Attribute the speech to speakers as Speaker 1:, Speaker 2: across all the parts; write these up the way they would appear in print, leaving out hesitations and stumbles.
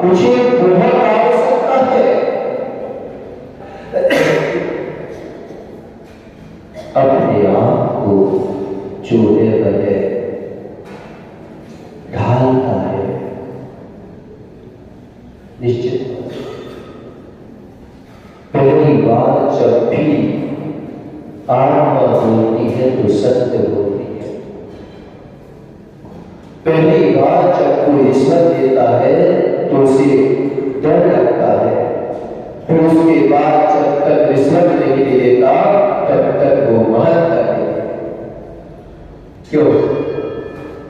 Speaker 1: मुझे बहुत आवश्यकता है। अपने आप को चूहे बने ढालता है। निश्चित पहली बार जब भी आत्मा बोलती है तो सत्य बोलती है। पहली बार जब कोई ईश्वर देता है तो उसे डर लगता है। फिर उसके बाद जब तक रिश्वत नहीं देता तब तक वो मानता है। क्यों?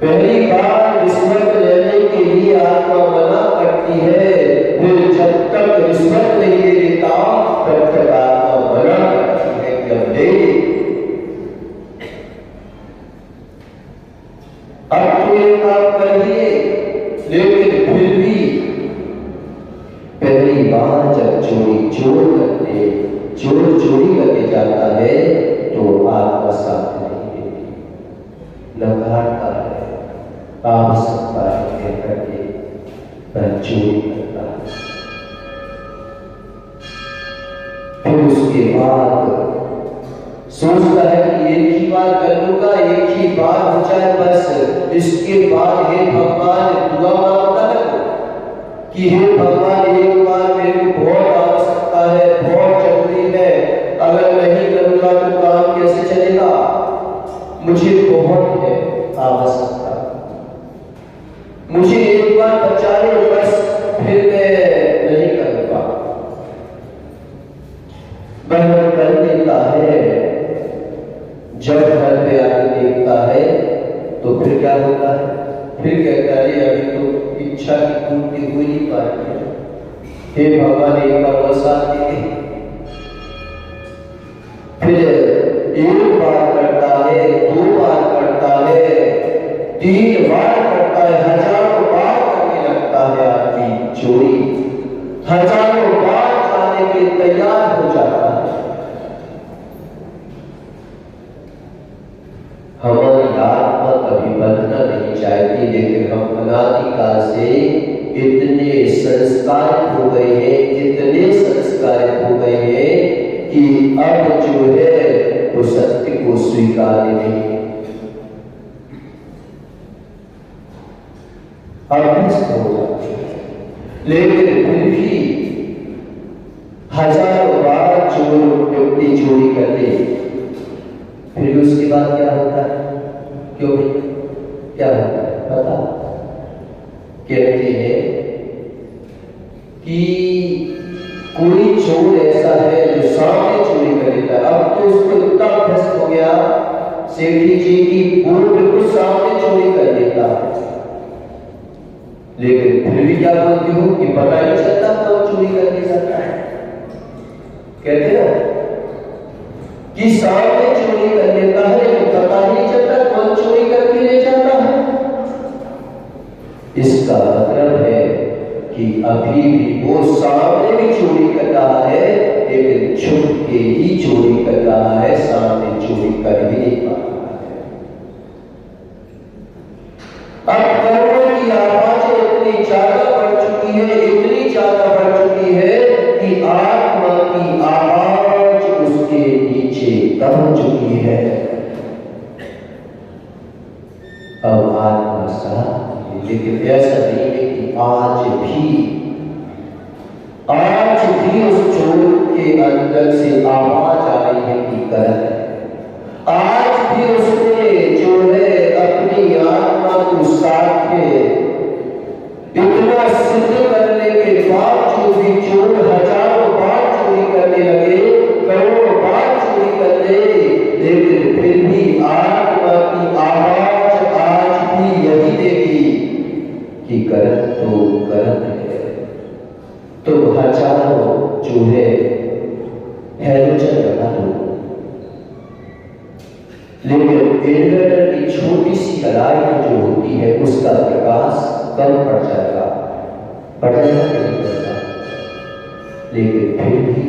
Speaker 1: पहली बार रिश्वत लेने के लिए आत्मा मना करती है, फिर जब तक रिश्वत नहीं देता तब तक आत्मा मना करती है कि अब दे। अब तो ये काम करिए, लेकिन फिर भी पहली बार जब चोरी करके जाता है तो आत्मा साथ नहीं देती, लगाता है, आवश्यकता है करके पर चोरी करता है। फिर उसके बाद सोचता है कि एक ही बार कर लूंगा, एक ही बार हो जाए बस। इसके बाद हे भगवान दुआ मांगता है कि हे भगवान एक बार मेरे को बहुत आवश्यकता है, बहुत जरूरी है, अगर नहीं करूंगा तो काम कैसे चलेगा, मुझे बहुत है आवश्यकता, मुझे एक बार बचा लो बस, फिर मैं नहीं करूंगा। वह कर देता है। जब घर पे आके देखता है तो फिर क्या होता है? फिर कहता है अभी तो इच्छा की पूर्ति हो नहीं पाई है, हे भगवान एक बार और साथ दीजिए। फिर एक बार करता है, दो बार करता है, 3 बार करता है, हजारों बार करने लगता है। आदमी चोरी हजारों बार जाने के तैयार हो जाता है। हमारी आत्मा कभी बदलना नहीं चाहती, लेकिन हम अनादिकाल से इतने संस्कारित हो गए हैं, इतने संस्कारित हो गए हैं कि अब जो है वो सत्य को स्वीकार नहीं, अभ्यस्त हो जाते हैं। लेकिन फिर भी हजारों बार व्यक्ति चोरी कर ले, फिर उसके बाद क्या होता है? क्यों क्या होता है पता? कहते हैं कि कोई चोर ऐसा है जो सामने चोरी कर लेता है। अब तो उसको इतना अभ्यस्त हो गया सेठी जी की वो बिल्कुल सामने चोरी कर लेता है, लेकिन फिर भी क्या बोलती हूँ कि पता नहीं चलता कौन चोरी करके सकता है। कहते हैं कि सामने चोरी कर लेता है लेकिन पता ही नहीं चलता कौन चोरी करके ले जाता है। इसका मतलब है कि अभी भी वो सामने भी चोरी कर रहा है, लेकिन छुप के ही चोरी कर रहा है, सामने चोरी कर ही नहीं पा रहा है। अब कर्मों की आवाजें इतनी ज्यादा बढ़ चुकी है, इतनी ज्यादा बढ़ चुकी है कि आत्मा की आवाज उसके नीचे दब चुकी है। अब आत्मा साथ, लेकिन ऐसा नहीं है कि आज भी उस चोर के अंदर से आवाज आ रही है कि गलत है। आज भी उसने जो है अपनी आत्मा को साथ में इतना सिद्ध करने के बावजूद भी चोर हजारों बार चोरी करने लगे, करोड़ों बार चोरी करने, लेकिन फिर भी आत्मा की आवाज आज भी यही देगी कि गलत तो गलत है। तो हजारों जो है हैलोजन लगा दो, लेकिन इन्वर्टर की छोटी सी लाइट जो होती है उसका प्रकाश कम पड़ जाएगा, बढ़ेगा नहीं बढ़ेगा, लेकिन फिर भी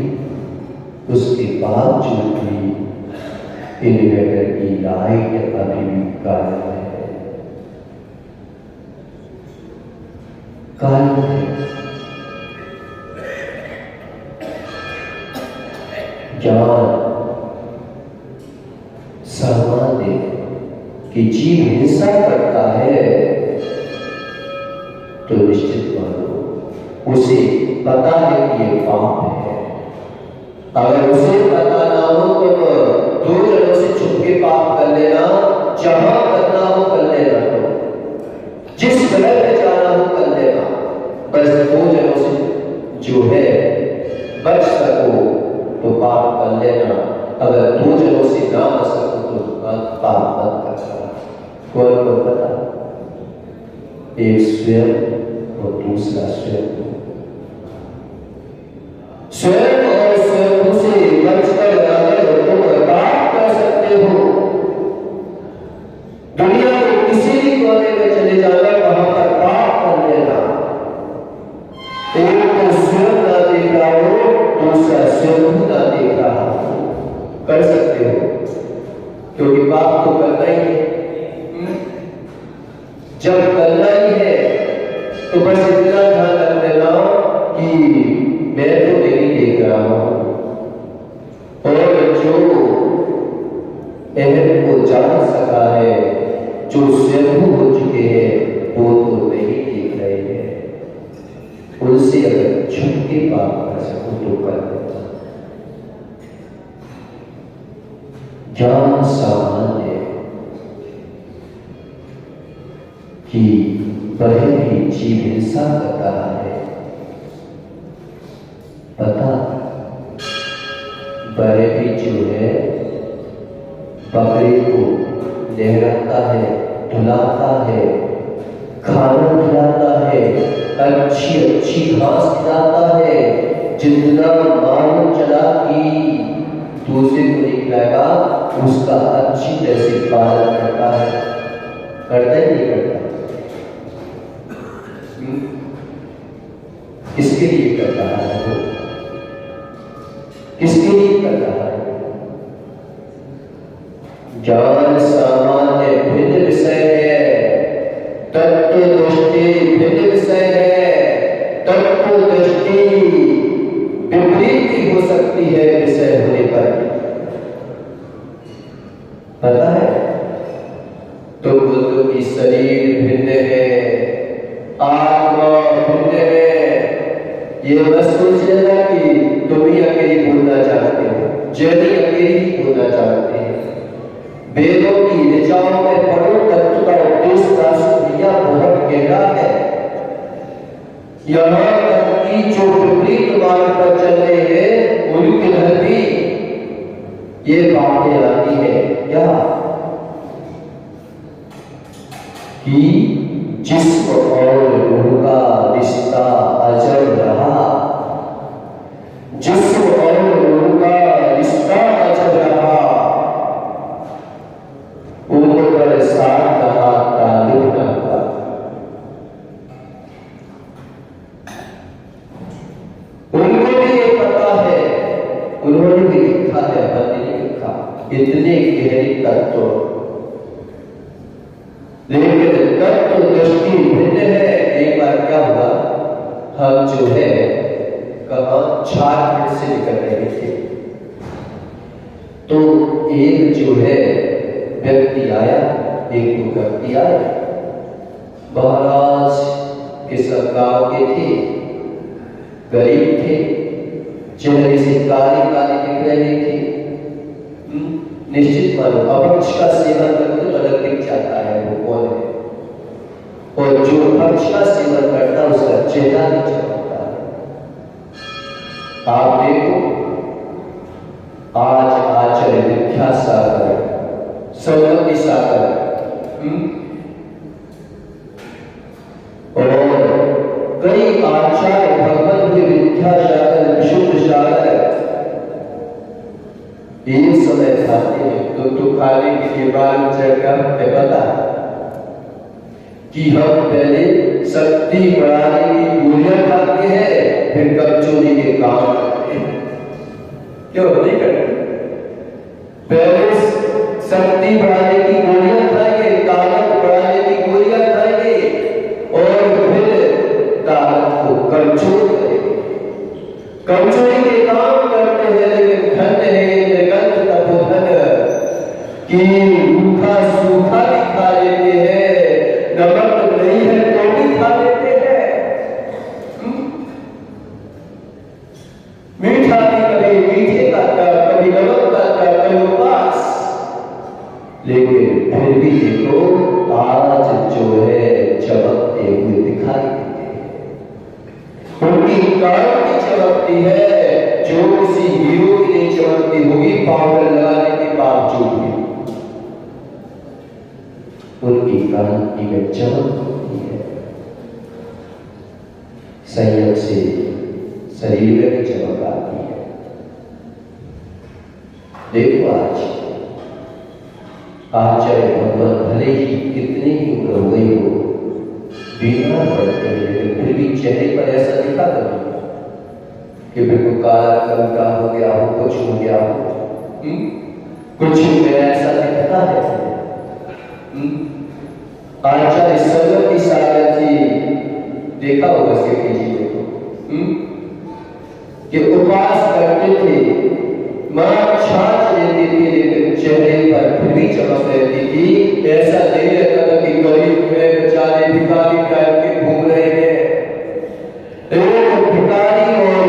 Speaker 1: उसके बावजूद भी इन्वर्टर की लाइट अभी भी कायम है, कायम है। ज्ञान सामान्य कि जीव हिंसा करता है तो निश्चित मानो उसे पता है कि ये पाप है। अगर उसे पता ना हो तो दो जनों से छुप के पाप कर लेना, जहां करना हो कर लेना, तो जिस गलत में जाना हो कर लेना, बस दो जनों से जो है बच सको तो पाप कर लेना। अगर दो जनों से ना बच सको तो पाप मत करना। कौन को पता? एक स्वयं और दूसरा स्वयं। स्वयं और स्वयं से बचकर अगर तुम पाप कर सकते हो, दुनिया के किसी भी कोने में चले जाना, वहां पर पाप कर लेना। एक तो स्वयं ना देख रहा हो, दूसरा स्वयं ना देख रहा हो, कर सकते हो, क्योंकि पाप तो करना ही है। जब करना ही है तो बस इतना ध्यान रख लेना कि मैं तो नहीं देख रहा हूं, और जो अहम को जान सका है, जो स्वयं हो चुके हैं, वो तो नहीं देख रहे हैं। उनसे अगर छुप के पाप कर सकूं तो कर देता। ज्ञान सामान्य कि वह भी जीव हिंसा कर रहा है, पता वह भी जो है बकरे को नहलाता है, धुलाता है, खाना खिलाता है, अच्छी अच्छी घास खिलाता है, जितना मालूम चला कि दूसरे को नहीं खिलाएगा उसका अच्छी तरह से पालन करता है। करता ही नहीं करता? किसके लिए कर रहा है वो? किसके लिए कर रहा है? ज्ञान सामान्य भिन्न विषय है, तत्व दृष्टि भिन्न विषय है। तत्व दृष्टि विपरीत भी हो सकती है विषय होने पर, पता है? तो बोलो कि शरीर भिन्न है, आत्मा भिन्न है। ये बस सोच लेना कि तुम ही अकेली बोलना चाहते हो, जैनी अकेली बोलना चाहते हैं। वेदों की ऋचाओं में पढ़ो, तत्व का उपदेश राष्ट्रीय बहुत गहरा है। यहाँ तक कि जो विपरीत मार्ग पर चल रहे हैं उनके घर भी ये बातें आती है क्या कि जिस्म और रूह का रिश्ता अजब रहा, जिस्म और रूह का रिश्ता अजब रहा, ऊपर साथ रहा ताल्लुक न हुआ। उनको भी ये पता है, उन्होंने भी लिखा है, हमने नहीं लिखा, इतने गहरी तत्व, लेकिन तत्व दृष्टि भिन्न है। एक बार क्या हुआ, हम जो है कहाँ झारखंड से निकल रहे थे, तो एक जो है व्यक्ति आया, एक दो व्यक्ति आए, महाराज के सब गांव के थे, गरीब थे, चेहरे से काले काले दिख रहे थे। निश्चित मानो अपक्ष का सेवन करते तो अलग दिख जाता है वो कौन है, और जो अपक्ष का सेवन करता है उसका चेहरा नहीं चमकता है। आप देखो आज आचार्य विद्यासागर, सौगंधी सागर और कई आचार्य भगवान हुए, विद्यासागर, विशुद्ध सागर, एक समय खाते हैं तो खाने के लिए बाल चढ़कर पता कि हम पहले शक्ति बढ़ाने की गोलियां खाते हैं, फिर कमजोरी के काम करते हैं। क्यों नहीं करते? पहले शक्ति बढ़ाने की गोलियां खाएंगे, ताकत बढ़ाने की गोलियां खाएंगे, और फिर ताकत को कमजोर करेंगे। कमजोरी के काम करते हैं, लेकिन धन्य है कि रूखा सूखा भी खा लेते हैं, नमक नहीं है तो भी खा लेते हैं, मीठा भी कभी मीठे का क्या, कभी नमक का क्या, कभी उपवास। लेकिन फिर भी देखो आज जो है चमकते हुए दिखाई देते हैं। उनकी काम भी चमकती है जो किसी हीरो की नहीं चमकती होगी पाउडर लगाने के बावजूद भी। उनकी कांति में चमक होती है, संयोग से शरीर में भी चमक आती है। देखो आज चाहे भगवान भले ही कितनी ही उम्र हो गई हो, बीमार पड़ते हैं, लेकिन फिर भी चेहरे पर ऐसा दिखा कभी कि बिल्कुल काला कंका हो गया हो, कुछ हो गया हो, कुछ में ऐसा दिखता है। आचार्य सरस्वती सागर जी देखा होगा सेठी जी देखो कि उपवास करते थे, मां छाछ लेती थी, लेकिन चेहरे पर फिर भी चमक रहती थी। ऐसा नहीं रहता था कि गरीब है बेचारे भिखारी टाइप के घूम रहे हैं। एक भिखारी और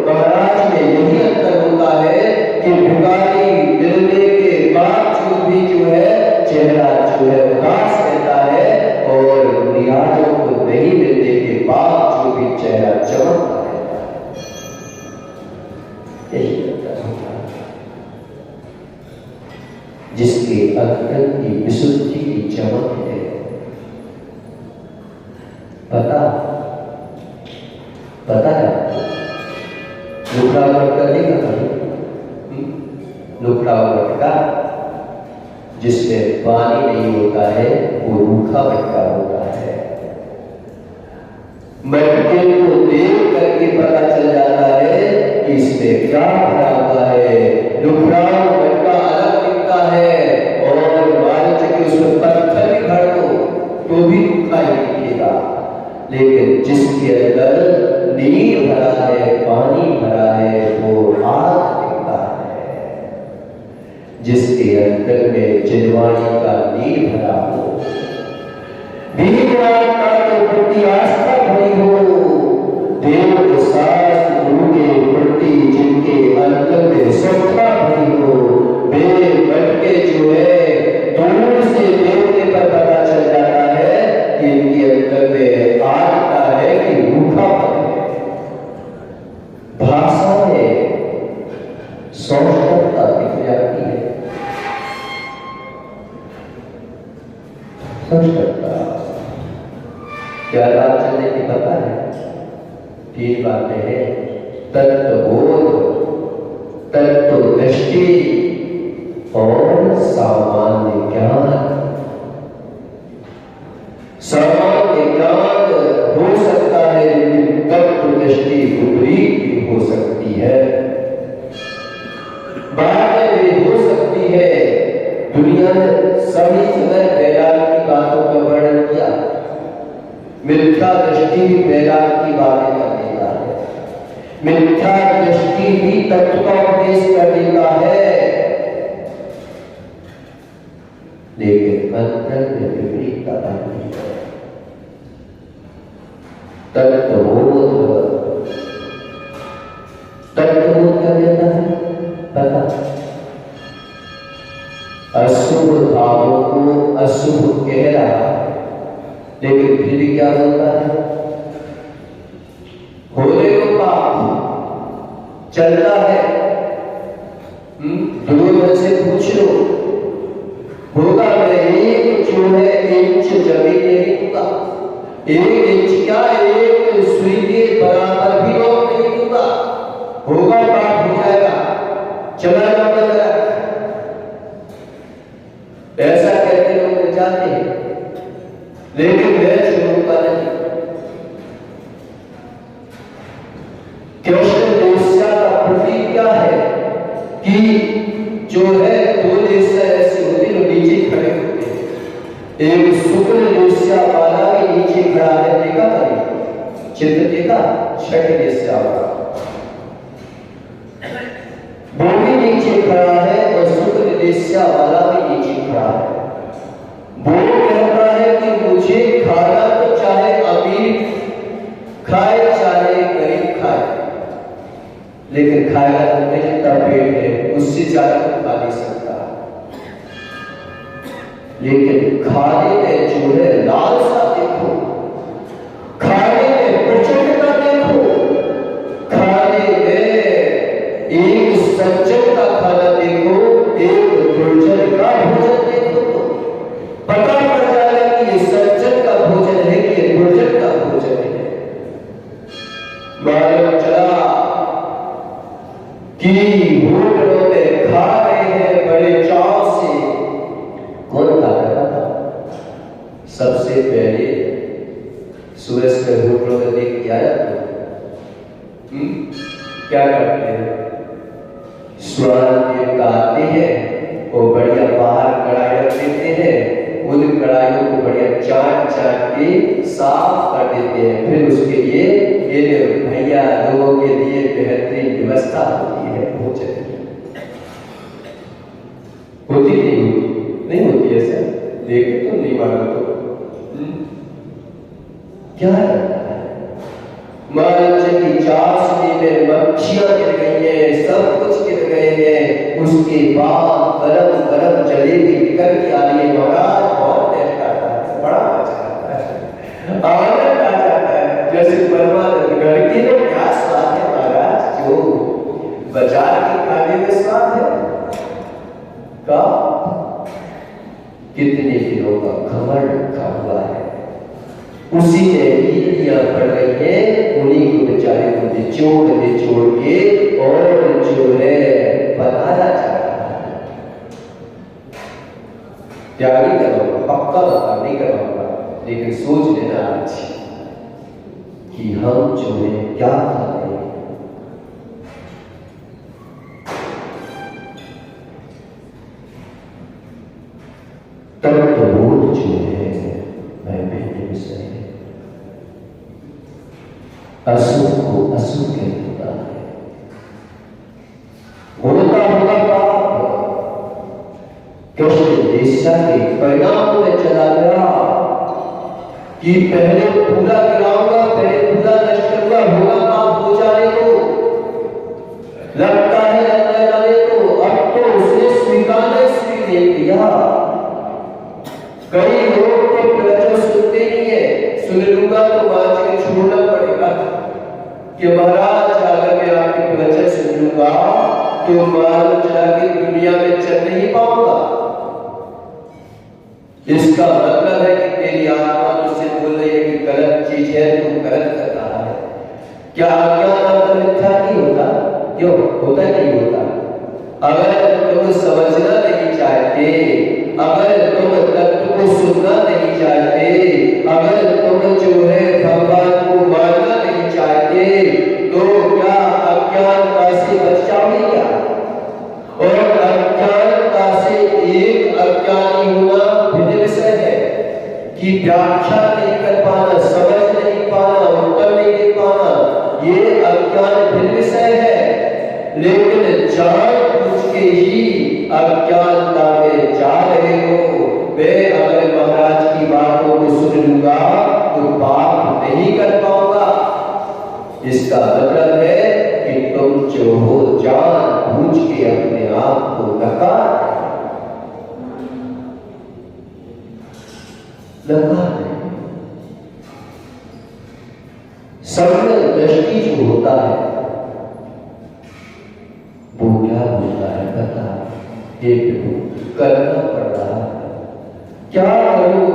Speaker 1: महाराज में यही अंतर होता है कि भिखारी मिलने के बावजूद भी जो है चेहरा जो है उदास रहता है, और रियाजों को नहीं मिलने के बावजूद भी चेहरा चमकता रहता है। यही अंतर होता है, जिसके अंतर की विशुद्धि की चमक है। पता है लुकड़ा मटका देखा कभी? लुकड़ा मटका जिसमें पानी नहीं होता है वो रूखा मटका होता है। मटके को देख करके पता चल जाता है कि इसमें क्या भरा हुआ है। लुकड़ा मटका अलग दिखता है, और मान लीजिए उसमें पत्थर भी भर दो तो भी रूखा ही दिखेगा, लेकिन जिसके अंदर नीर भरा है, पानी भरा है, वो आग दिखता है। जिसके अंदर में जिनवाणी का नीर भरा हो, भीमराव का तो प्रति आस्था भरी हो, देव शास्त्र गुरु के प्रति जिनके अंतर में श्रद्धा भरी हो, वे मटके जो है दूर से देखने पर पता चल जाता है कि इनके अंदर में आग का है कि रूखा है। भाषा में सौष्ठवता दिख जाती है। सौष्ठवता क्या बात चलने की पता है? तीन बातें हैं: तत्वबोध, तत्वदृष्टि और सामान्य ज्ञान। सामान्य ज्ञान हो सकता है, लेकिन तत्वदृष्टि विपरीत भी हो सकती है, बातें भी हो सकती है। दुनिया ने सभी समय वेदांत की बातों का वर्णन किया, मिथ्या दृष्टि भी वेदांत की बातें कर देता है, मिथ्या दृष्टि भी तत्व का उपदेश कर देता है, लेकिन अंतर में विपरीतता नहीं है। तत्वबोध कर देता है, पता अशुभ भावों को अशुभ कह रहा है, लेकिन फिर भी क्या बोलता है? होने को पाप चलता है। दुर्योधन से पूछ लो, होगा मैं एक जो है इंच जमीन नहीं दूंगा, एक इंच क्या एक सुई के बराबर भी लोग नहीं दूंगा, होगा पाप हो जाएगा, चला जाएगा। ऐसा कहते लोग मिल जाते हैं, लेकिन मैं छोड़ूंगा नहीं। कृष्ण वेश्या का प्रतीक क्या है कि जो है दो वेश्या ऐसी होती जो नीचे खड़े होते हैं। एक शुक्र वेश्या वाला भी नीचे खड़ा है, देखा कभी चित्र देखा? छठ वेश्या वाला वो भी नीचे खड़ा है और शुक्र वेश्या वाला भी नीचे खड़ा है। वो कहता है कि मुझे खाना तो चाहे अमीर खाए चाहे गरीब खाए, लेकिन खाएगा तो मैं जितना पेट है उससे ज्यादा तो खा नहीं सकता। लेकिन खाने में जो है लालसा देखो, खाने में प्रचंडता देखो, खाने में एक सज्जन का खाना देखो, एक दुर्जन का भोजन देखो, पता पड़ जाएगा कि ये सज्जन का भोजन है कि ये दुर्जन का भोजन है। मालूम चला कि होटलों में खा रहे हैं बड़े चाव से। कौन खा रहा था? सबसे पहले सूरज के होटलों में देख के आया तो क्या करते हैं? स्वाद देवता आते हैं और बढ़िया बाहर कढ़ाई रख देते हैं, उन कढ़ाइयों को बढ़िया चाट चाट के साफ कर देते हैं। फिर उसके लिए ये भैया लोगों के लिए बेहतरीन व्यवस्था होती है भोजन की। होती नहीं होती ऐसा? देखे तो नहीं मानो तो क्या करता है? मालूम की चाशनी में मक्खियां गिर गई हैं, सब कुछ गिर गए हैं। उसके बाद गरम गरम जलेबी निकल के आ रही है। महाराज बहुत टेस्ट आता है, बड़ा मजा आता है, आनंद आ जाता है। जैसे परमानंद घर की में क्या स्वाद है महाराज, जो बाजार के खाने में स्वाद है का। कितने दिनों का खबर रखा हुआ है, उसी में लीलियां पड़ रही है, उन्हीं को बेचारे को निचोड़ के और जो है बनाया जा रहा है। त्याग नहीं करूंगा, पक्का बता नहीं करूंगा, लेकिन सोच लेना आज कि हम जो है क्या खा रहे हैं। तब तो बोध जो है असुर को असुर कहता है। होता होगा पाप कृष्ण वेश्या के परिणाम में चला गया कि पहले पूरा गिराऊंगा, पहले पूरा नष्ट करूंगा, होगा पाप हो जाने को लगता है, अंदर जाने को। अब तो उसने स्वीकार ले लिया। कई लोग तो प्रवचन सुनते नहीं है, सुन लूंगा तो मान के छोड़ना पड़ेगा कि महाराज अगर मैं आपके प्रवचन सुन लूंगा तो मालूम चला के दुनिया में चल नहीं पाऊंगा। इसका मतलब है कि तेरी आत्मा तुझसे बोल रही है कि गलत चीज है, तू गलत कर रहा है। क्या अज्ञान मिथ्या नहीं होता? क्यों होता नहीं होता? अगर तुम समझना नहीं चाहते, अगर तुम तत्व को सुनना नहीं चाहते, अगर तुम जो है भगवान को मानना नहीं चाहते, तो क्या अज्ञानता से बच जाओगे क्या? और अज्ञानता से एक अज्ञानी होना भिन्न विषय है कि व्याख्या नहीं कर पाना, समझ नहीं पाना, उत्तर नहीं दे पाना, ये अज्ञान भिन्न विषय है। लेकिन जान पूछ के ही अज्ञानता में जा रहे हो। मैं अगर महाराज की बातों को सुन लूंगा तो पाप नहीं कर पाऊंगा। इसका मतलब है कि तुम जो हो जान बूझ के अपने आप को नकार समझ दृष्टि जो होता है वो क्या होता है पता? ये करना पड़ रहा है। क्या करूं?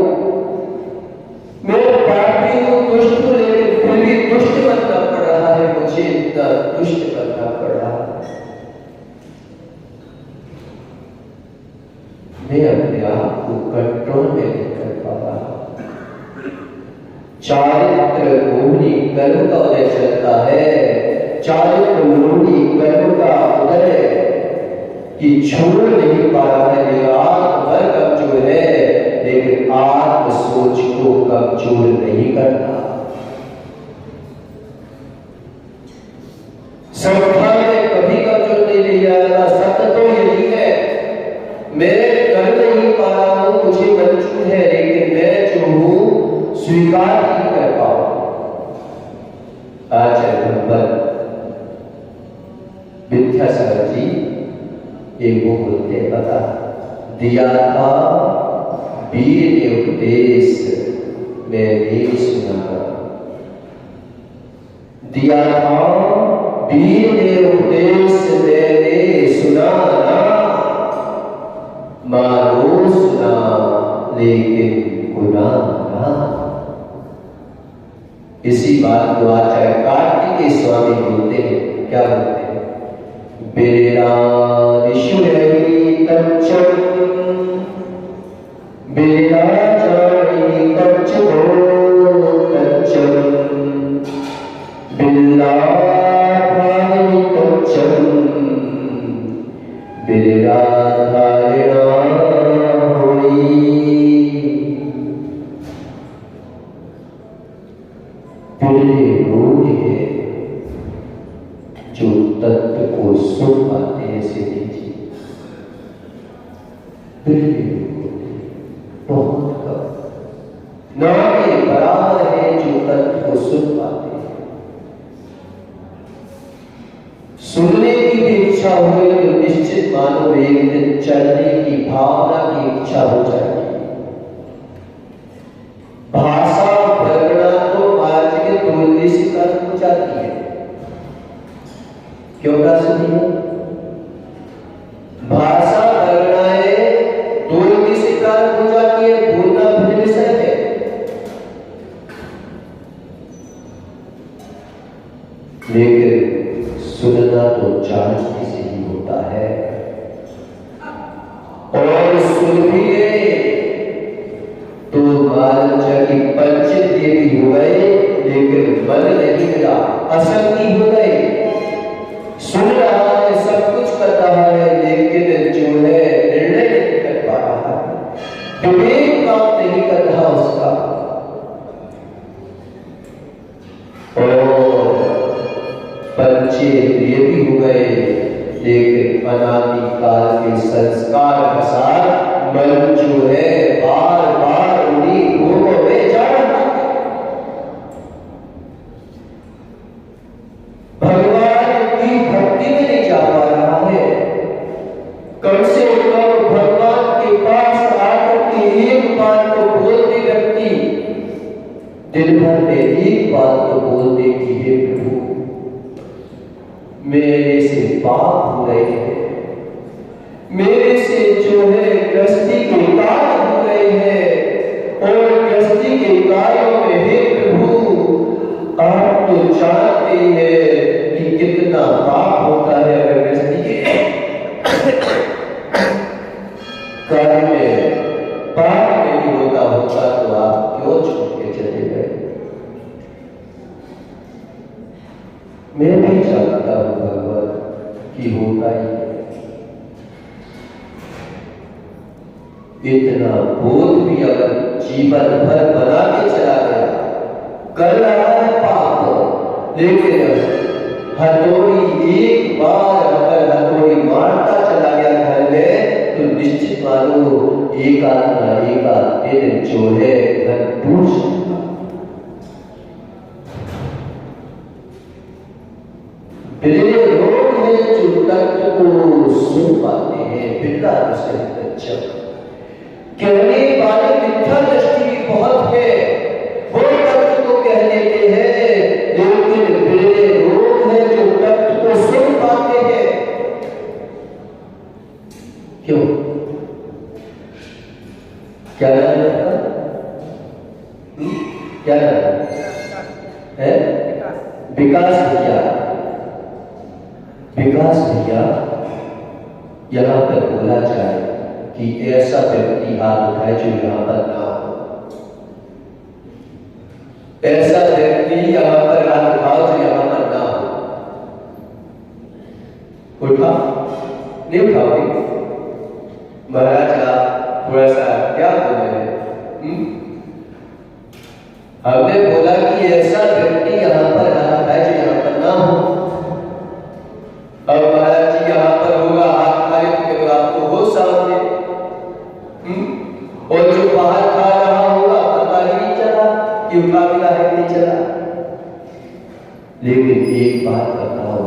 Speaker 1: मैं पापी हूं, दुष्ट हूं, लेकिन फिर भी दुष्ट बनना पड़ रहा है, मुझे इतना दुष्ट बनना पड़ रहा है। मैं अपने आप को कंट्रोल में नहीं कर पा रहा। चारित्र मोहनी कर्म का उदय चलता है, चारित्र मोहनी कर्म का उदय कि छोड़ नहीं पा रहा है। मेरा आत्मबल कमजोर है, लेकिन आत्म सोच को कमजोर नहीं करता। संख्या में कभी कमजोर नहीं ले जाएगा। सत्य तो यही है, हूं, मुझे मंजूर है, लेकिन मैं जो हूं स्वीकार नहीं कर पाऊं। आचार्य विद्यासागर जी एक वो बोलते पता दिया था वीर ने उपदेश मैंने सुना, दिया था वीर ने उपदेश मैंने सुना ना, मानो सुना लेकिन गुना ना। इसी बात को आचार्य कार्तिकेय स्वामी बोलते हैं, क्या बोलते हैं? बेरा ऋषुरहि तच्चम बेरा जानी तच्चो तच्चम बिल्ला भाई तच्चम बेरा धारणा होई। बिल्ले लोग हैं जो तत्व को सुन पाते हैं, ऐसे लीजिए बहुत कम ना के बराबर है जो तत्व को सुन पाते हैं। सुनने की भी इच्छा हुई तो निश्चित मानो एक दिन चलने की भावना की इच्छा हो जाएगी। भाषा वर्णना तो आज के बोलने से कर्म हो जाती है, क्यों ना सुनिए? भाषा वर्णनाएं बोलने से कर्म हो जाती है, बोलना फिर विषय है। लेकिन सुनना तो जानने से ही होता है, और सुन भी ले तो मालूम की पंचेंद्रिय भी हो गए, लेकिन मन नहीं मिला, असंगी हो गए। सुन रहा है, सब कुछ कर रहा है, लेकिन जो है निर्णय नहीं कर पा रहा है, विवेक काम नहीं कर रहा उसका। और पंचेंद्रिय भी हो गए, लेकिन अनादि काल के संस्कार के साथ मन जो है बार बार उन्हीं भोगों में जा रहा है। भगवान की भक्ति में नहीं जा पा रहा है। कम से कम भगवान के पास आकर के एक बात तो बोलते व्यक्ति दिन भर में एक बात तो बोलते कि हे प्रभु मेरे से पाप हो रहे हैं, मेरे से जो है गृहस्थी के कार्य हो रहे हैं, और गृहस्थी के कार्यों में हे प्रभु आप तो जानते हैं कि कितना पाप होता है अगर गृहस्थी के कार्य में पाप नहीं होता तो आप क्यों छोड़ के चले गए? मैं भी जानता हूं भगवान कि होता ही है। इतना बोध भी अगर जीवन भर बना के चला गया, कर रहा है पाप, लेकिन हथौड़ी एक बार अगर हथौड़ी मारता चला गया घर में, तो निश्चित मानो एक आध दिन जो है घर टूट सकता। बिल्ले लोग हैं जो तत्व को सुन पाते हैं, बिल्ला से तच्चम। कहने वाले मिथ्या दृष्टि भी बहुत है, वो तत्व को कह लेते हैं, लेकिन बिल्ले लोग हैं जो तत्व को सुन पाते हैं। क्यों? क्या नाम है? क्या नाम है? विकास भैया। विकास भैया यहां पर बोला जाए कि ऐसा व्यक्ति हाथ उठाए जो यहां पर ना हो, ऐसा व्यक्ति यहां पर हाथ उठाओ जो यहां पर ना हो। उठा नहीं उठाओगे? महाराज आप थोड़ा सा क्या बोल रहे हैं? हमने बोला कि ऐसा व्यक्ति यहां पर हाथ उठाए जो यहां पर ना हो। अब महाराज जी यहां पर होगा हाथ उठाए तो आपको हो सामने ये उठा मिला है कि नहीं चला। लेकिन एक बात बताओ,